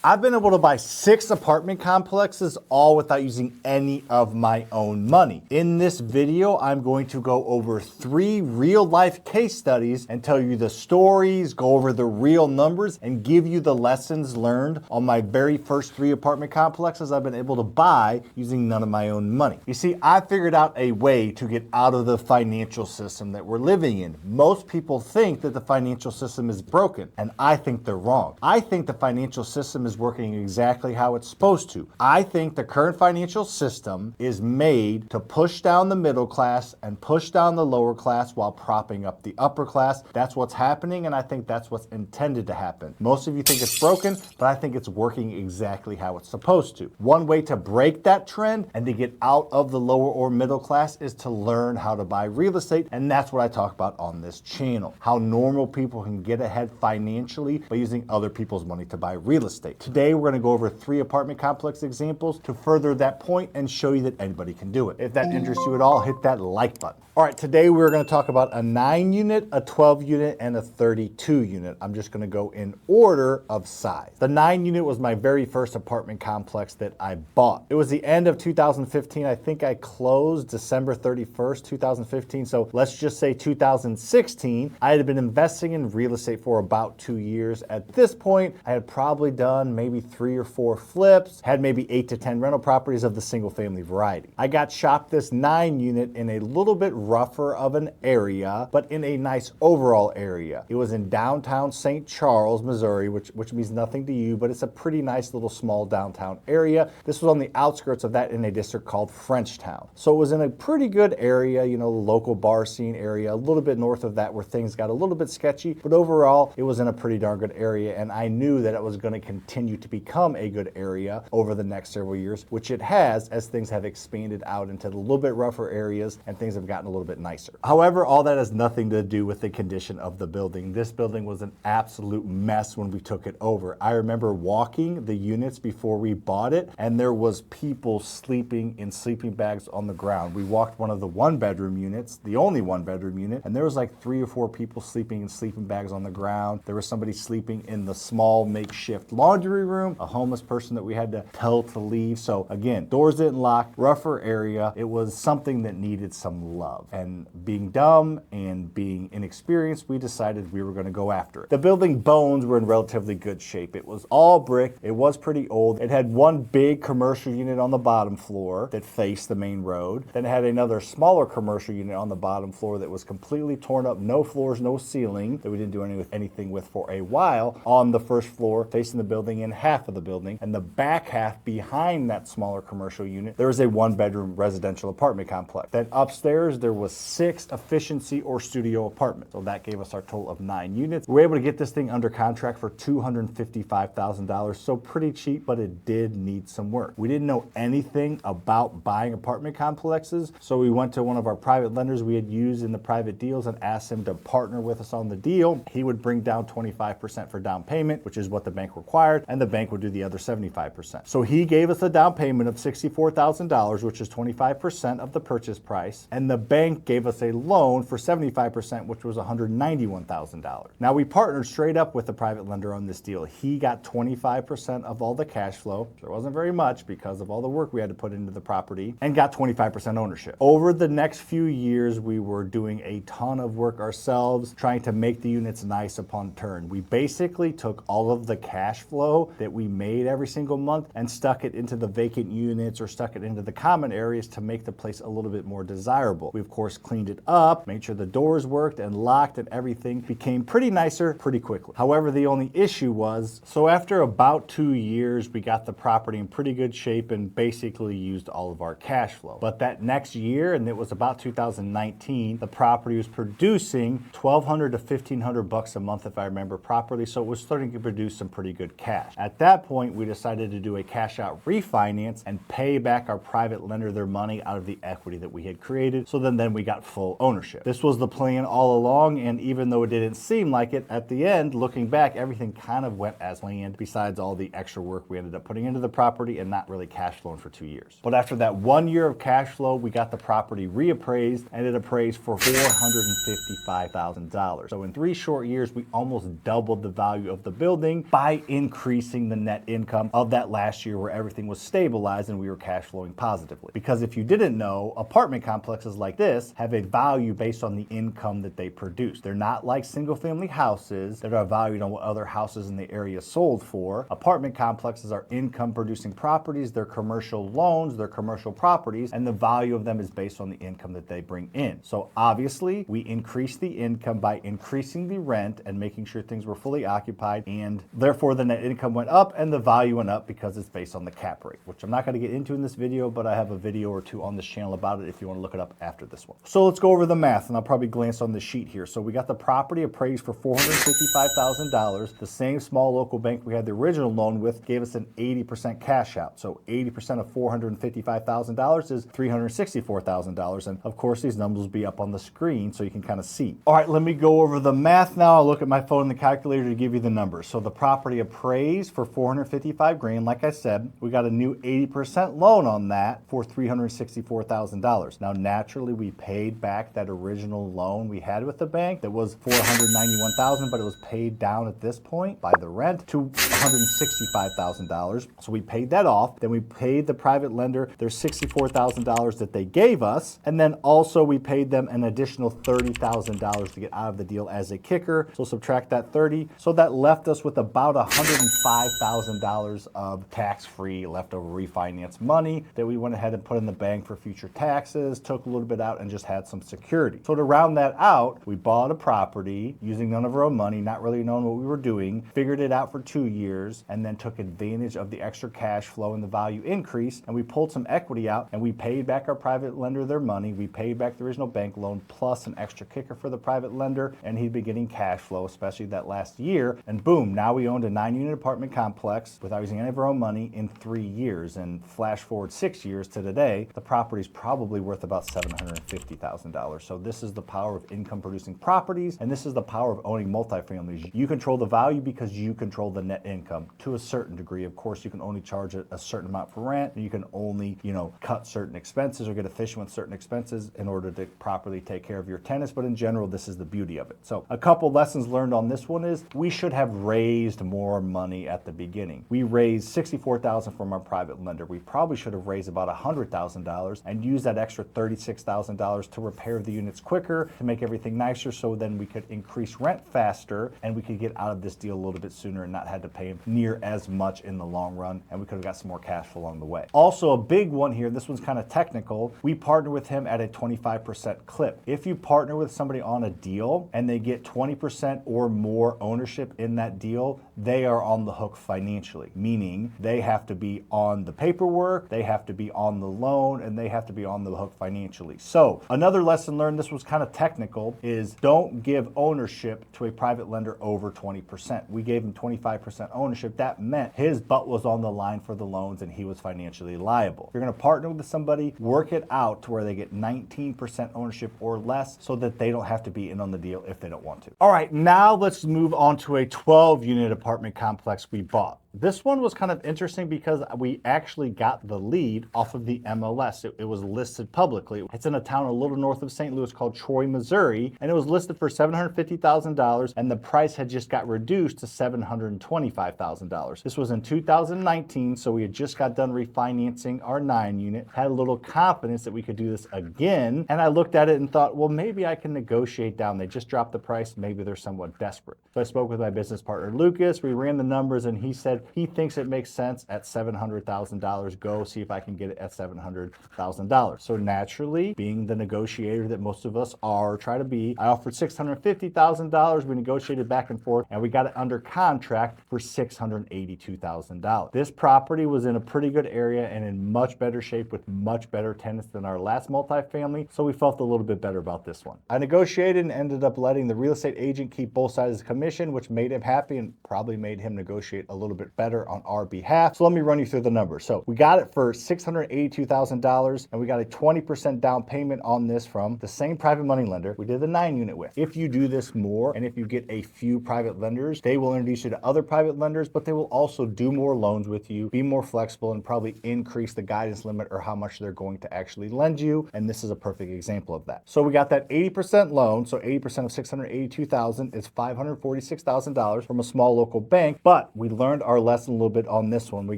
I've been able to buy 6 apartment complexes all without using any of my own money. In this video, I'm going to go over 3 real-life case studies and tell you the stories, go over the real numbers, and give you the lessons learned on my very first 3 apartment complexes I've been able to buy using none of my own money. You see, I figured out a way to get out of the financial system that we're living in. Most people think that the financial system is broken, and I think they're wrong. I think the financial system is working exactly how it's supposed to. I think the current financial system is made to push down the middle class and push down the lower class while propping up the upper class. That's what's happening, and I think that's what's intended to happen. Most of you think it's broken, but I think it's working exactly how it's supposed to. One way to break that trend and to get out of the lower or middle class is to learn how to buy real estate, and that's what I talk about on this channel. How normal people can get ahead financially by using other people's money to buy real estate. Today, we're going to go over 3 apartment complex examples to further that point and show you that anybody can do it. If that interests you at all, hit that like button. All right, today we're going to talk about a 9 unit, a 12 unit, and a 32 unit. I'm just going to go in order of size. The 9 unit was my very first apartment complex that I bought. It was the end of 2015. I think I closed December 31st, 2015. So let's just say 2016. I had been investing in real estate for about 2 years. At this point, I had probably done maybe 3 or 4 flips, had maybe 8 to 10 rental properties of the single family variety. I got shopped this 9 unit in a little bit rougher of an area, but in a nice overall area. It was in downtown St. Charles, Missouri, which means nothing to you, but it's a pretty nice little small downtown area. This was on the outskirts of that in a district called Frenchtown. So it was in a pretty good area, you know, the local bar scene area, a little bit north of that where things got a little bit sketchy, but overall it was in a pretty darn good area, and I knew that it was going to continue to become a good area over the next several years, which it has as things have expanded out into the little bit rougher areas and things have gotten a little bit nicer. However, all that has nothing to do with the condition of the building. This building was an absolute mess when we took it over. I remember walking the units before we bought it, and there was people sleeping in sleeping bags on the ground. We walked one of the 1-bedroom units, the only 1-bedroom unit, and there was like 3 or 4 people sleeping in sleeping bags on the ground. There was somebody sleeping in the small makeshift laundry room, a homeless person that we had to tell to leave. So again, doors didn't lock, rougher area. It was something that needed some love. And being dumb and being inexperienced, we decided we were going to go after it. The building bones were in relatively good shape. It was all brick. It was pretty old. It had one big commercial unit on the bottom floor that faced the main road. Then it had another smaller commercial unit on the bottom floor that was completely torn up, no floors, no ceiling, that we didn't do anything with for a while. On the first floor, facing the building in half of the building, and the back half behind that smaller commercial unit, there was a 1-bedroom residential apartment complex. Then upstairs, there was 6 efficiency or studio apartments. So that gave us our total of 9 units. We were able to get this thing under contract for $255,000. So pretty cheap, but it did need some work. We didn't know anything about buying apartment complexes. So we went to one of our private lenders we had used in the private deals and asked him to partner with us on the deal. He would bring down 25% for down payment, which is what the bank required, and the bank would do the other 75%. So he gave us a down payment of $64,000, which is 25% of the purchase price, and the bank gave us a loan for 75%, which was $191,000. Now we partnered straight up with the private lender on this deal. He got 25% of all the cash flow. There wasn't very much because of all the work we had to put into the property, and got 25% ownership. Over the next few years, we were doing a ton of work ourselves, trying to make the units nice upon turn. We basically took all of the cash flow that we made every single month and stuck it into the vacant units or stuck it into the common areas to make the place a little bit more desirable. We of course cleaned it up, made sure the doors worked and locked, and everything became pretty nicer pretty quickly. However, the only issue was, so after about 2 years, we got the property in pretty good shape and basically used all of our cash flow. But that next year, and it was about 2019, the property was producing $1,200 to $1,500 a month if I remember properly, so it was starting to produce some pretty good cash. At that point, we decided to do a cash out refinance and pay back our private lender their money out of the equity that we had created, so then we got full ownership. This was the plan all along, and even though it didn't seem like it, at the end, looking back, everything kind of went as planned, besides all the extra work we ended up putting into the property and not really cash flowing for 2 years. But after that 1 year of cash flow, we got the property reappraised, and it appraised for $455,000. So in 3 short years, we almost doubled the value of the building by increasing increasing the net income of that last year where everything was stabilized and we were cash flowing positively. Because if you didn't know, apartment complexes like this have a value based on the income that they produce. They're not like single family houses that are valued on what other houses in the area sold for. Apartment complexes are income producing properties, they're commercial loans, they're commercial properties, and the value of them is based on the income that they bring in. So obviously we increase the income by increasing the rent and making sure things were fully occupied, and therefore the net income went up and the value went up because it's based on the cap rate, which I'm not going to get into in this video, but I have a video or two on this channel about it if you want to look it up after this one. So let's go over the math, and I'll probably glance on the sheet here. So we got the property appraised for $455,000. The same small local bank we had the original loan with gave us an 80% cash out. So 80% of $455,000 is $364,000. And of course, these numbers will be up on the screen so you can kind of see. All right, let me go over the math now. I'll look at my phone and the calculator to give you the numbers. So the property appraised for $455,000. Like I said, we got a new 80% loan on that for $364,000. Now, naturally, we paid back that original loan we had with the bank that was $491,000, but it was paid down at this point by the rent to $165,000. So we paid that off. Then we paid the private lender their $64,000 that they gave us. And then also we paid them an additional $30,000 to get out of the deal as a kicker. So subtract that 30. So that left us with about $105,000 of tax-free leftover refinance money that we went ahead and put in the bank for future taxes, took a little bit out, and just had some security. So to round that out, we bought a property using none of our own money, not really knowing what we were doing, figured it out for 2 years, and then took advantage of the extra cash flow and the value increase, and we pulled some equity out, and we paid back our private lender their money. We paid back the original bank loan plus an extra kicker for the private lender, and he'd be getting cash flow, especially that last year. And boom, now we owned a 9-unit apartment complex without using any of our own money in 3 years. And flash forward 6 years to today, the property's probably worth about $750,000. So this is the power of income producing properties, and this is the power of owning multifamilies. You control the value because you control the net income to a certain degree. Of course, you can only charge a certain amount for rent, and you can only, cut certain expenses or get efficient with certain expenses in order to properly take care of your tenants. But in general, this is the beauty of it. So a couple lessons learned on this one is we should have raised more money at the beginning. We raised $64,000 from our private lender. We probably should have raised about $100,000 and used that extra $36,000 to repair the units quicker, to make everything nicer, so then we could increase rent faster and we could get out of this deal a little bit sooner and not had to pay near as much in the long run, and we could have got some more cash flow along the way. Also, a big one here, this one's kind of technical, we partner with him at a 25% clip. If you partner with somebody on a deal and they get 20% or more ownership in that deal, they are on the hook financially, meaning they have to be on the paperwork, they have to be on the loan, and they have to be on the hook financially. So another lesson learned, this was kind of technical, is don't give ownership to a private lender over 20%. We gave him 25% ownership. That meant his butt was on the line for the loans and he was financially liable. If you're going to partner with somebody, work it out to where they get 19% ownership or less so that they don't have to be in on the deal if they don't want to. All right, now let's move on to a 12-unit apartment complex we bought. This one was kind of interesting because we actually got the lead off of the MLS. It was listed publicly. It's in a town a little north of St. Louis called Troy, Missouri, and it was listed for $750,000, and the price had just got reduced to $725,000. This was in 2019, so we had just got done refinancing our 9-unit, had a little confidence that we could do this again, and I looked at it and thought, well, maybe I can negotiate down. They just dropped the price. Maybe they're somewhat desperate. So I spoke with my business partner, Lucas. We ran the numbers, and he said he thinks it makes sense at $700,000. Go see if I can get it at $700,000. So naturally, being the negotiator that most of us are, try to be, I offered $650,000. We negotiated back and forth, and we got it under contract for $682,000. This property was in a pretty good area and in much better shape with much better tenants than our last multifamily, so we felt a little bit better about this one. I negotiated and ended up letting the real estate agent keep both sides of the commission, which made him happy and probably made him negotiate a little bit better on our behalf. So let me run you through the numbers. So we got it for $682,000, and we got a 20% down payment on this from the same private money lender we did the 9-unit with. If you do this more, and if you get a few private lenders, they will introduce you to other private lenders, but they will also do more loans with you, be more flexible, and probably increase the guidance limit or how much they're going to actually lend you. And this is a perfect example of that. So we got that 80% loan. So 80% of $682,000 is $546,000 from a small local bank, but we learned our our lesson a little bit on this one. We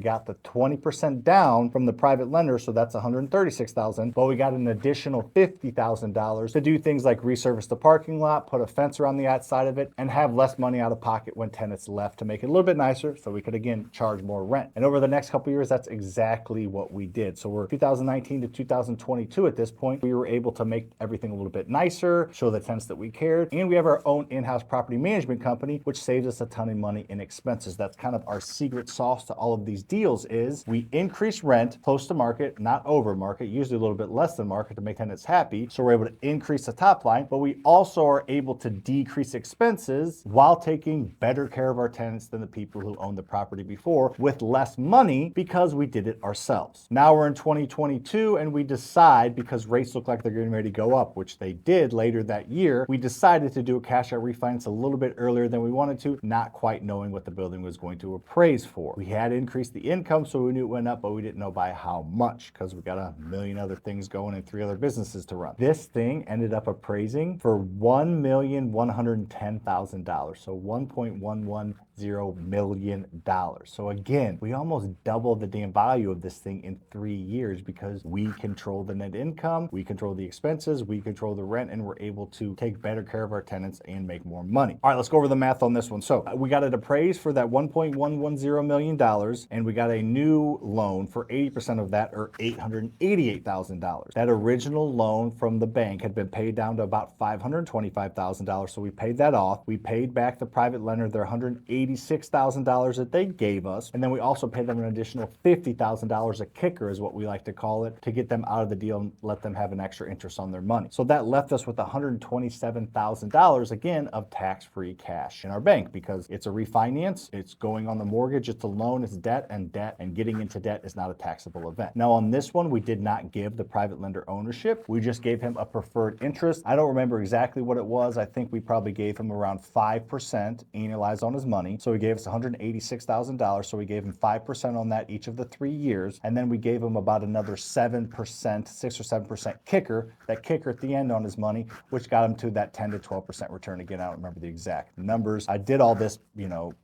got the 20% down from the private lender, so that's $136,000, but we got an additional $50,000 to do things like resurface the parking lot, put a fence around the outside of it, and have less money out of pocket when tenants left to make it a little bit nicer so we could again charge more rent. And over the next couple of years, that's exactly what we did. So we're 2019 to 2022 at this point. We were able to make everything a little bit nicer, show the tenants that we cared, and we have our own in-house property management company, which saves us a ton of money in expenses. That's kind of our secret sauce to all of these deals is we increase rent close to market, not over market, usually a little bit less than market to make tenants happy. So we're able to increase the top line, but we also are able to decrease expenses while taking better care of our tenants than the people who owned the property before with less money because we did it ourselves. Now we're in 2022 and we decide, because rates look like they're getting ready to go up, which they did later that year, we decided to do a cash out refinance a little bit earlier than we wanted to, not quite knowing what the building was going to appraise for. We had increased the income, so we knew it went up, but we didn't know by how much because we got a million other things going and 3 other businesses to run. This thing ended up appraising for $1,110,000, so $1.110 million. So again, we almost doubled the damn value of this thing in 3 years because we control the net income, we control the expenses, we control the rent, and we're able to take better care of our tenants and make more money. All right, let's go over the math on this one. So we got it appraised for that $1.110 million, and we got a new loan for 80% of that, or $888,000. That original loan from the bank had been paid down to about $525,000, so we paid that off. We paid back the private lender their $186,000 that they gave us, and then we also paid them an additional $50,000, a kicker is what we like to call it, to get them out of the deal and let them have an extra interest on their money. So that left us with $127,000 again of tax-free cash in our bank because it's a refinance, it's going on the mortgage, it's a loan, it's debt, and getting into debt is not a taxable event. Now on this one, we did not give the private lender ownership. We just gave him a preferred interest. I don't remember exactly what it was. I think we probably gave him around 5% annualized on his money. So he gave us $186,000. So we gave him 5% on that each of the 3 years. And then we gave him about another 7%, 6 or 7% kicker, that kicker at the end on his money, which got him to that 10 to 12% return. Again, I don't remember the exact numbers. I did all this,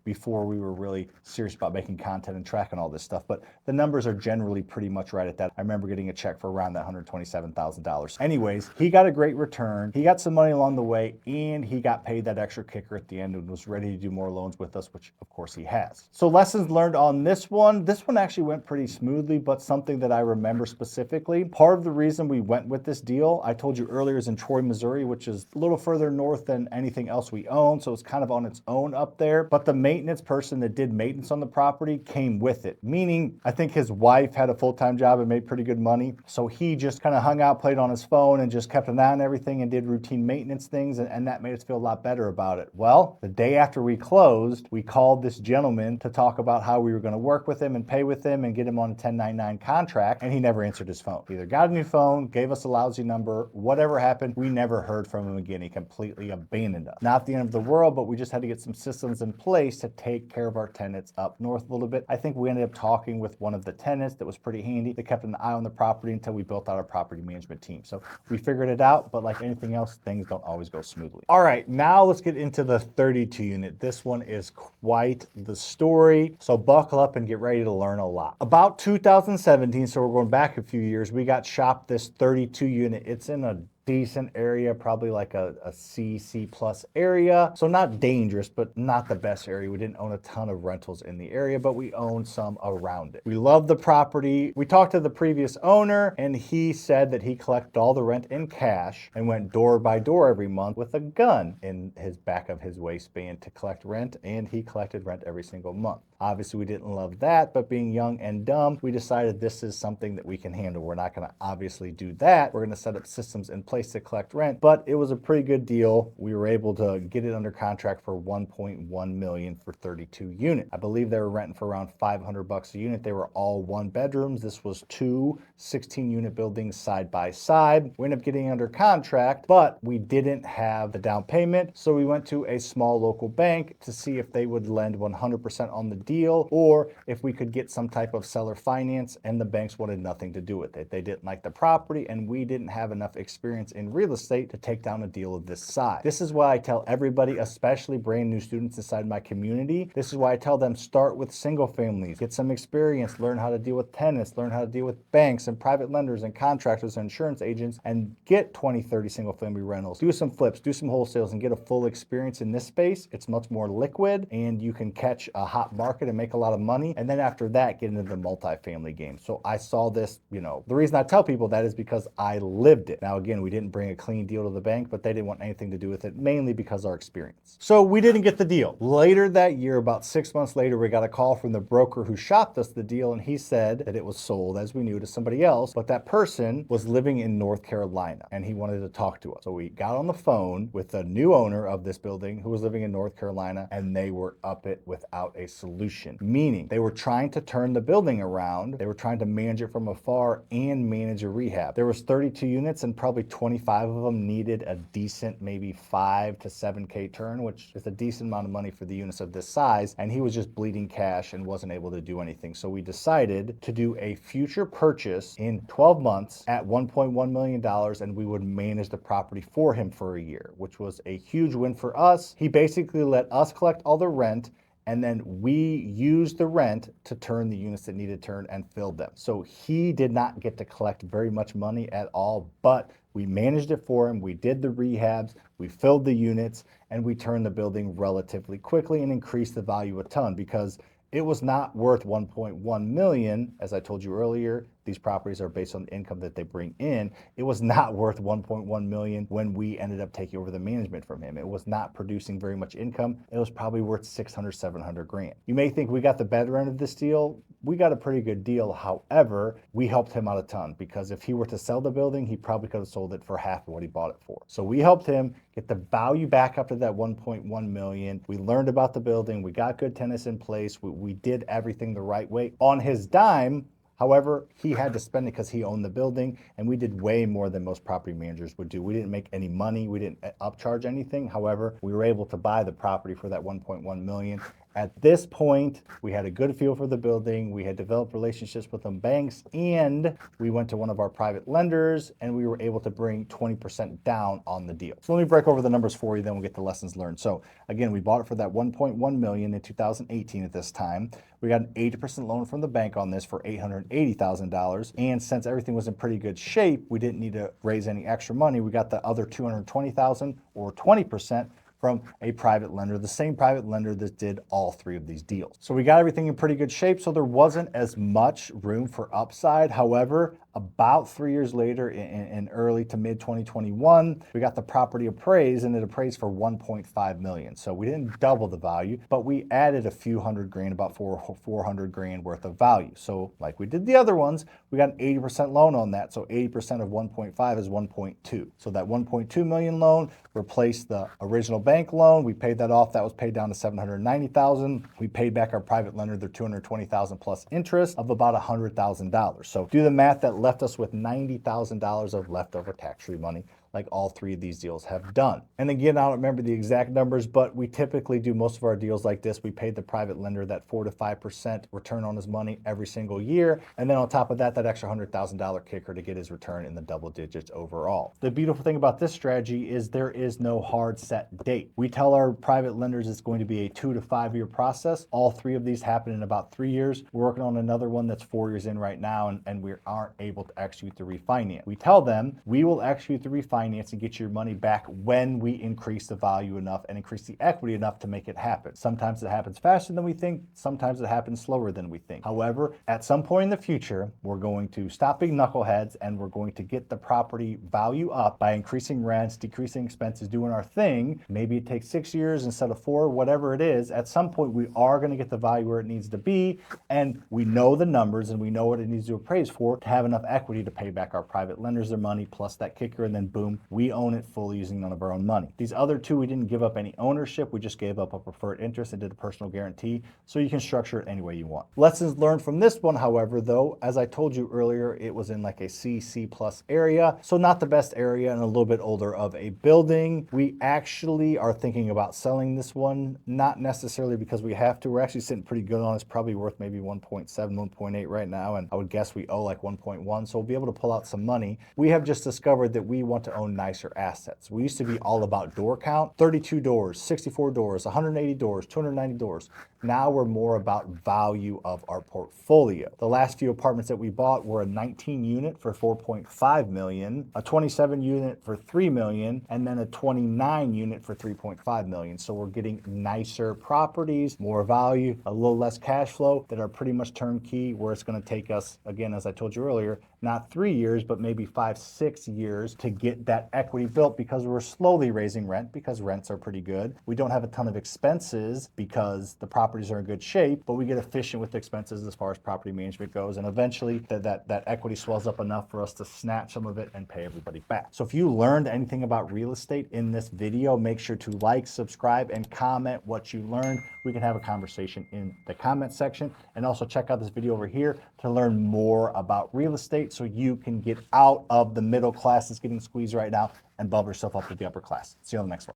before we were really serious about making content and tracking all this stuff, but the numbers are generally pretty much right at that. I remember getting a check for around that $127,000. Anyways, he got a great return. He got some money along the way, and he got paid that extra kicker at the end and was ready to do more loans with us, which of course he has. So lessons learned on this one. This one actually went pretty smoothly, but something that I remember specifically, part of the reason we went with this deal, I told you earlier, is in Troy, Missouri, which is a little further north than anything else we own. So it's kind of on its own up there. But the maintenance person that did maintenance on the property came with it, meaning I think his wife had a full-time job and made pretty good money. So he just kind of hung out, played on his phone, and just kept an eye on everything and did routine maintenance things. And that made us feel a lot better about it. Well, the day after we closed, we called this gentleman to talk about how we were going to work with him and pay with him and get him on a 1099 contract. And he never answered his phone. Either got a new phone, gave us a lousy number, whatever happened, we never heard from him again. He completely abandoned us. Not the end of the world, but we just had to get some systems in place to take care of our tenants up north a little bit. I think we ended up talking with one of the tenants that was pretty handy. They kept an eye on the property until we built out our property management team. So we figured it out, but like anything else, things don't always go smoothly. All right, now let's get into the 32 unit. This one is quite the story. So buckle up and get ready to learn a lot. About 2017, so we're going back a few years, we got shopped this 32 unit. It's in a decent area, probably like a C plus area. So not dangerous, but not the best area. We didn't own a ton of rentals in the area, but we owned some around it. We love the property. We talked to the previous owner and he said that he collected all the rent in cash and went door by door every month with a gun in his back of his waistband to collect rent, and he collected rent every single month. Obviously, we didn't love that, but being young and dumb, we decided this is something that we can handle. We're not going to obviously do that. We're going to set up systems in place to collect rent, but it was a pretty good deal. We were able to get it under contract for $1.1 million for 32 units. I believe they were renting for around $500 a unit. They were all 1 bedrooms. This was 2 16-unit buildings side by side. We ended up getting under contract, but we didn't have the down payment, so we went to a small local bank to see if they would lend 100% on the deal, or if we could get some type of seller finance, and the banks wanted nothing to do with it. They didn't like the property, and we didn't have enough experience experience in real estate to take down a deal of this size. This is why I tell everybody, especially brand new students inside my community, this is why I tell them start with single families, get some experience, learn how to deal with tenants, learn how to deal with banks and private lenders and contractors and insurance agents, and get 20, 30 single family rentals. Do some flips, do some wholesales, and get a full experience in this space. It's much more liquid and you can catch a hot market and make a lot of money. And then after that, get into the multifamily game. So I saw this, the reason I tell people that is because I lived it. Now, again, we didn't bring a clean deal to the bank, but they didn't want anything to do with it, mainly because of our experience. So we didn't get the deal. Later that year, about 6 months later, we got a call from the broker who shopped us the deal, and he said that it was sold, as we knew, to somebody else, but that person was living in North Carolina and he wanted to talk to us. So we got on the phone with the new owner of this building who was living in North Carolina, and they were up it without a solution, meaning they were trying to turn the building around. They were trying to manage it from afar and manage a rehab. There was 32 units and probably 25 of them needed a decent, maybe 5 to 7K turn, which is a decent amount of money for the units of this size. And he was just bleeding cash and wasn't able to do anything. So we decided to do a future purchase in 12 months at $1.1 million, and we would manage the property for him for a year, which was a huge win for us. He basically let us collect all the rent, and then we used the rent to turn the units that needed turned and filled them. So he did not get to collect very much money at all, but we managed it for him. We did the rehabs, we filled the units, and we turned the building relatively quickly and increased the value a ton, because it was not worth 1.1 million. As I told you earlier, these properties are based on the income that they bring in. It was not worth 1.1 million when we ended up taking over the management from him. It was not producing very much income. It was probably worth 600, 700 grand. You may think we got the better end of this deal. We got a pretty good deal. However, we helped him out a ton, because if he were to sell the building, he probably could have sold it for half of what he bought it for. So we helped him get the value back up to that 1.1 million. We learned about the building. We got good tenants in place. We did everything the right way on his dime. However, he had to spend it because he owned the building, and we did way more than most property managers would do. We didn't make any money. We didn't upcharge anything. However, we were able to buy the property for that 1.1 million. At this point, we had a good feel for the building. We had developed relationships with some banks, and we went to one of our private lenders, and we were able to bring 20% down on the deal. So let me break over the numbers for you, then we'll get the lessons learned. So again, we bought it for that 1.1 million in 2018 at this time. We got an 80% loan from the bank on this for $880,000. And since everything was in pretty good shape, we didn't need to raise any extra money. We got the other $220,000, or 20%, from a private lender, the same private lender that did all three of these deals. So we got everything in pretty good shape, so there wasn't as much room for upside. However, about 3 years later, in early to mid 2021, we got the property appraised, and it appraised for 1.5 million. So we didn't double the value, but we added a few hundred grand, about 400 grand worth of value. So like we did the other ones, we got an 80% loan on that. So 80% of 1.5 is 1.2. So that 1.2 million loan replaced the original bank loan. We paid that off. That was paid down to 790,000. We paid back our private lender their 220,000 plus interest of about $100,000. So do the math. That left us with $90,000 of leftover tax-free money, like all three of these deals have done. And again, I don't remember the exact numbers, but we typically do most of our deals like this. We paid the private lender that 4 to 5% return on his money every single year. And then on top of that, that extra $100,000 kicker to get his return in the double digits overall. The beautiful thing about this strategy is there is no hard set date. We tell our private lenders it's going to be a 2 to 5 year process. All three of these happen in about 3 years. We're working on another one that's 4 years in right now, and we aren't able to execute the refinance. We tell them we will execute the refinance and get your money back when we increase the value enough and increase the equity enough to make it happen. Sometimes it happens faster than we think. Sometimes it happens slower than we think. However, at some point in the future, we're going to stop being knuckleheads, and we're going to get the property value up by increasing rents, decreasing expenses, doing our thing. Maybe it takes 6 years instead of 4, whatever it is. At some point, we are going to get the value where it needs to be, and we know the numbers and we know what it needs to appraise for to have enough equity to pay back our private lenders their money plus that kicker, and then boom, we own it fully using none of our own money. These other two, we didn't give up any ownership. We just gave up a preferred interest and did a personal guarantee, so you can structure it any way you want. Lessons learned from this one, however, though, as I told you earlier, it was in like a C plus area, so not the best area and a little bit older of a building. We actually are thinking about selling this one, not necessarily because we have to. We're actually sitting pretty good on it. It's probably worth maybe 1.7, 1.8 right now, and I would guess we owe like 1.1, so we'll be able to pull out some money. We have just discovered that we want to own nicer assets. We used to be all about door count, 32 doors, 64 doors, 180 doors, 290 doors. Now we're more about value of our portfolio. The last few apartments that we bought were a 19 unit for 4.5 million, a 27 unit for 3 million, and then a 29 unit for 3.5 million. So we're getting nicer properties, more value, a little less cash flow that are pretty much turnkey, where it's going to take us, again, as I told you earlier, not 3 years, but maybe 5, 6 years to get that equity built, because we're slowly raising rent because rents are pretty good. We don't have a ton of expenses because the properties are in good shape, but we get efficient with expenses as far as property management goes. And eventually that equity swells up enough for us to snatch some of it and pay everybody back. So if you learned anything about real estate in this video, make sure to like, subscribe, and comment what you learned. We can have a conversation in the comment section. And also check out this video over here to learn more about real estate so you can get out of the middle class that's getting squeezed right now and bump yourself up to the upper class. See you on the next one.